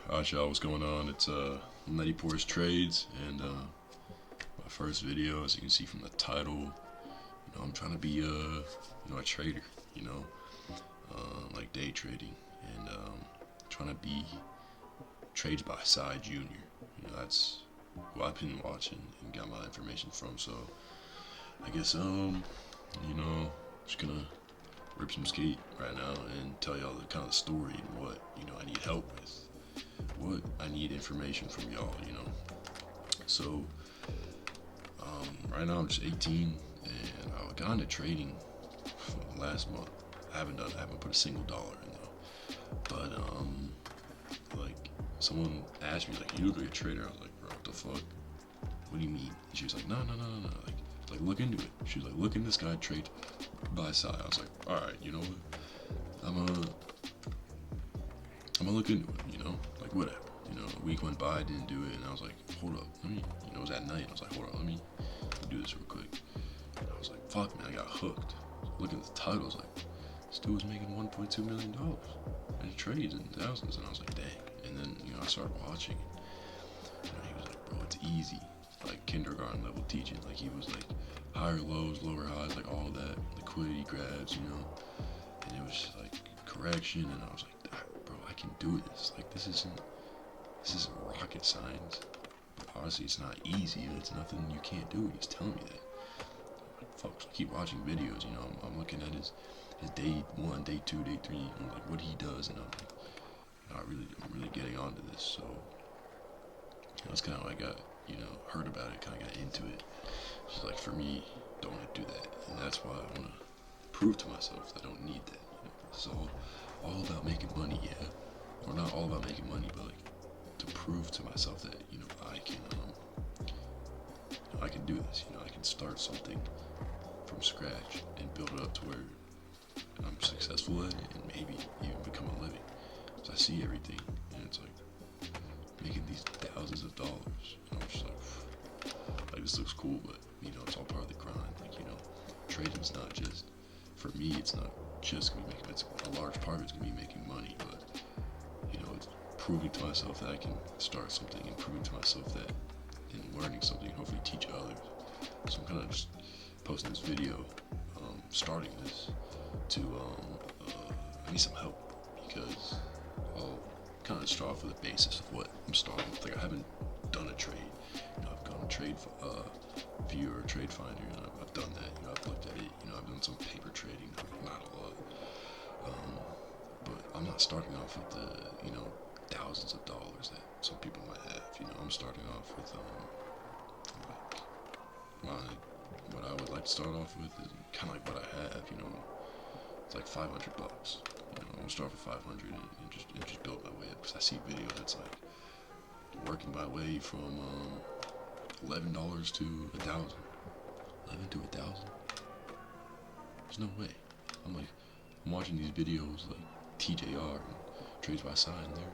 Alright, y'all, what's going on? It's Nutty Pours Trades, and my first video, as you can see from the title, I'm trying to be a trader, like day trading, and trying to be trades by Sci Jr. That's who I've been watching and got my information from. So I guess just gonna rip some skate right now and tell y'all the kind of story and what I need help with, what I need information from y'all. So right now I'm just 18 and I got into trading last month. I haven't put a single dollar in though. But like someone asked me, like, you look like a trader. I was like, bro, what the fuck? What do you mean? And she was like, no. Like look into it. She was like, look into this guy trade by side. I was like, all right, you know what? I'm gonna look into it. Like whatever. A week went by, I didn't do it, and I was like, hold up, let me. It was at night. I was like, hold up, let me do this real quick. And I was like, fuck, man, I got hooked. Looking at the titles, like, this dude was making $1.2 million in trades and thousands, and I was like, dang. And then I started watching. He was like, bro, it's easy, like kindergarten level teaching. Like he was like higher lows, lower highs, like all that liquidity grabs, and it was just like correction. And I was like, bro, I can do this. Like this isn't rocket science. But obviously it's not easy. It's nothing you can't do. He's telling me that. Folks, keep watching videos. I'm looking at his day 1, day 2, day 3. Like what he does, and I'm really getting onto this. So that's kind of how I got heard about it. Kind of got into it. Just like, for me, don't want to do that, and that's why I want to prove to myself that I don't need that. It's all about making money, yeah, or not all about making money, but like to prove to myself that I can do this. I can start something from scratch and build it up to where I'm successful at it, and maybe even become a living. So I see everything, and it's like making these thousands of dollars. I'm just like this looks cool, but it's all part of the grind. Like trading's not just, for me, it's not just gonna be making. It's a large part of it's gonna be making money, but it's proving to myself that I can start something, and proving to myself that in learning something, hopefully teach others. So I'm kind of just posting this video, starting this to I need some help, because I'll kind of start off with the basis of what I'm starting with. Like I haven't done a trade. I've gone to Trade Viewer, Trade Finder, and I've done that. I've looked at it. I've done some paper trading, not a lot. But I'm not starting off with the thousands of dollars that some people might have. I'm starting off with what I would like to start off with is kind of like what I have. It's like $500. I'm gonna start with 500 and just build my way up, because I see videos that's like working my way from $11 to $1,000. 11 to 1,000. There's no way. I'm watching these videos like TJR and Trades by Sign, and they're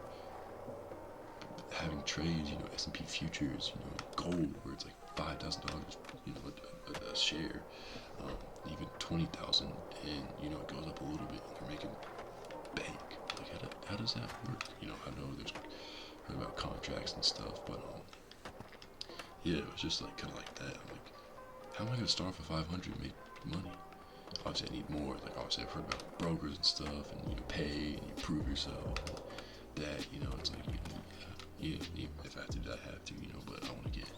having trades, S&P futures, gold, where it's like $5,000, a share, even 20,000, and it goes up a little bit, and they're making bank. Like how does that work? I know there's heard about contracts and stuff, but yeah, it was just like kind of like that. I'm like, how am I gonna start for 500 and make money? Obviously I need more. Like obviously I've heard about brokers and stuff, and you pay and you prove yourself. And that it's like if I have to do that, I have to. But I want to get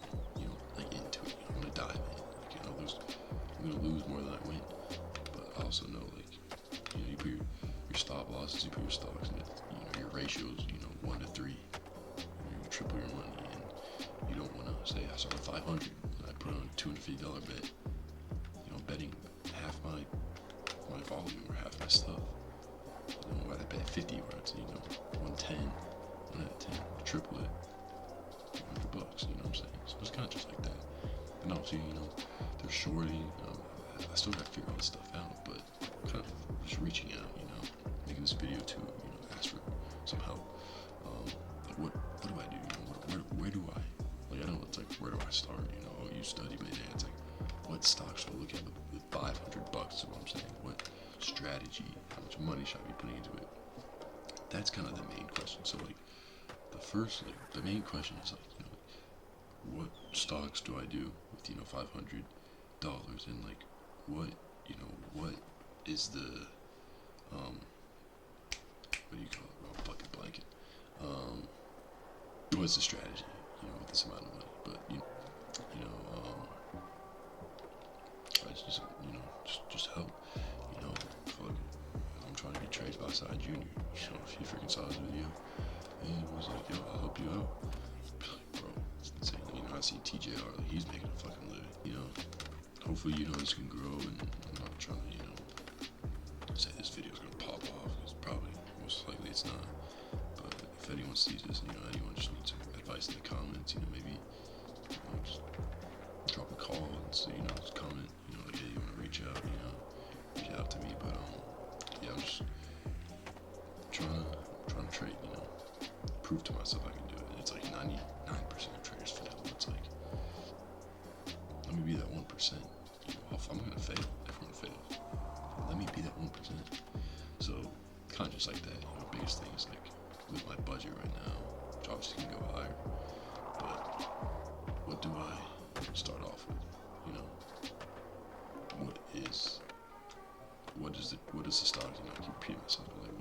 like into it. I want to dive in. Like, I'm gonna lose more than I win, but I also know, like, you put your stop losses, you put your stocks, and your ratios, 1 to 3. You triple your money, and you don't want to say I started 500 and I put on a $250 bet. Betting half my volume or half my stuff. Why I bet 50 where it's 110, 1 out of 10, triple it, $100. You know what I'm saying? So it's kind of just like that. And obviously, they're shorting. I still got to figure all this stuff out, but kind of just reaching out, making this video to, ask for some help. Like what do I do? Where do I? Like I know it's like, where do I start? You study, but yeah, it's like, what stocks should I look at with $500? Is what I'm saying. What strategy? How much money should I be putting into it? That's kind of the main question. So like, the first, like, the main question is, like, what stocks do I do with, $500, and, like, what, what is the, what do you call it? Oh, fucking blanket. What's the strategy, with this amount of money? But, I just help, fuck, I'm trying to get trades by Sci Jr. So if he freaking saw this video and was like, yo, I'll help you out, bro, it's insane. I see TJR, like, he's making a fucking living, hopefully, this can grow, and I'm not trying to, say this video's gonna pop off, because probably, most likely it's not. But if anyone sees this, anyone just needs some advice in the comments, maybe, just drop a call and say, just comment, like, hey, you wanna reach out, reach out to me. But, yeah, I'm just trying to trade, prove to myself I can do it. And it's like 99% of traders fail. It's like, let me be that 1%. I'm gonna fail. Everyone fails. Let me be that 1%. So, kind of just like that. Biggest thing is, like, with my budget right now, which obviously can go higher. But what do I start off with? What is the stock? I keep repeating myself. Like,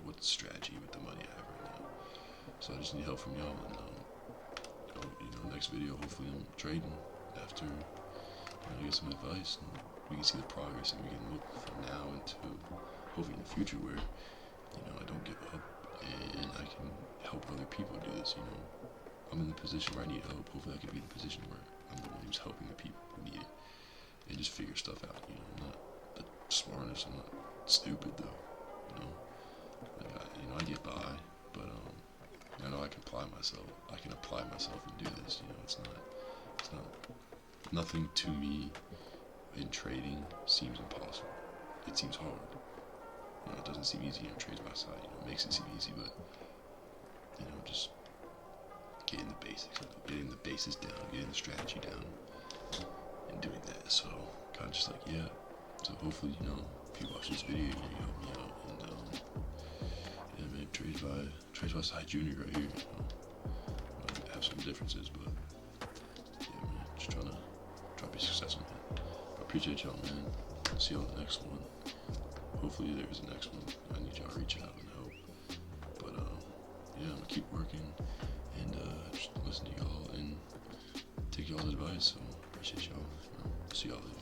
what's the strategy with the money I have right now? So I just need help from y'all. And next video, hopefully I'm trading after I get some advice, and we can see the progress, and we can look from now into hopefully in the future where I don't give up, and I can help other people do this. I'm in the position where I need help. Hopefully I can be in the position where I'm the one who's helping the people who need it, and just figure stuff out. I'm not the smartest. I'm not stupid though. Like, I get by, but I know I can apply myself. I can apply myself and do this. It's not nothing to me in trading seems impossible. It seems hard. It doesn't seem easy. Trades by side. It makes it seem easy, but just getting the basics, getting the basis down, getting the strategy down, and doing that. So kind of just like, yeah. So hopefully, if you watch this video, you help me out. And yeah, man, trades by Sci Jr. right here. Might have some differences, but yeah, man, just trying to be successful, man. I appreciate y'all, man. See you on the next one. Hopefully there's a next one. I need y'all to reach out and help. But yeah, I'm gonna keep working and just listen to y'all and take y'all's advice. So appreciate y'all. See y'all later.